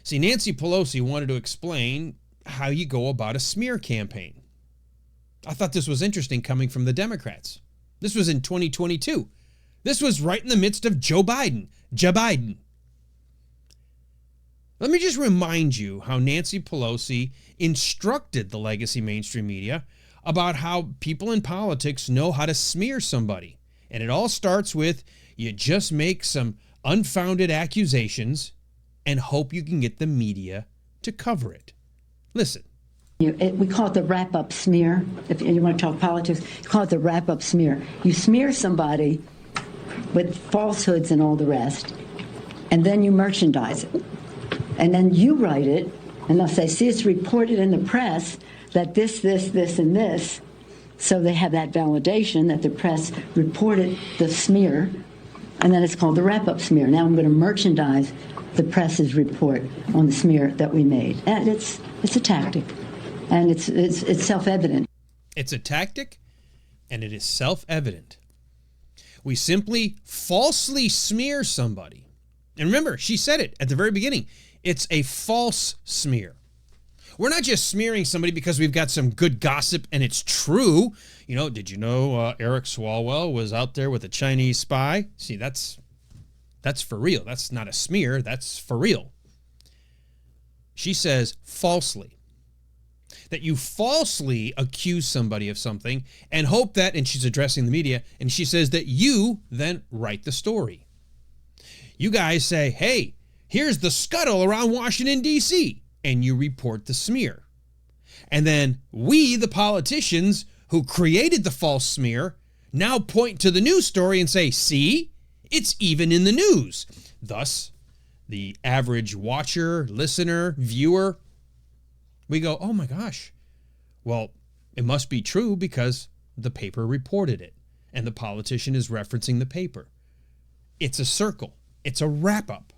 See, Nancy Pelosi wanted to explain how you go about a smear campaign. I thought this was interesting coming from the Democrats. This was in 2022. This was right in the midst of Joe Biden. Let me just remind you how Nancy Pelosi instructed the legacy mainstream media about how people in politics know how to smear somebody. And it all starts with you just make some unfounded accusations and hope you can get the media to cover it. Listen. We call it the wrap-up smear. If you want to talk politics, you call it the wrap-up smear. You smear somebody with falsehoods and all the rest, and then you merchandise it. And then you write it, and they'll say, see, it's reported in the press that this, and this. So they have that validation that the press reported the smear, and then it's called the wrap-up smear. Now I'm going to merchandise the press's report on the smear that we made. And it's a tactic, and it's self-evident. It's a tactic, and it is self-evident. We simply falsely smear somebody. And remember, she said it at the very beginning. It's a false smear. We're not just smearing somebody because we've got some good gossip and it's true. You know, did you know Eric Swalwell was out there with a Chinese spy? See, that's for real. That's not a smear. That's for real. She says falsely. That you falsely accuse somebody of something and hope that, and she's addressing the media, and she says that you then write the story. You guys say, hey, here's the scuttle around Washington, D.C., and you report the smear. And then we, the politicians who created the false smear, now point to the news story and say, see, it's even in the news. Thus, the average watcher, listener, viewer, we go, oh my gosh, well, it must be true because the paper reported it and the politician is referencing the paper. It's a circle. It's a wrap-up.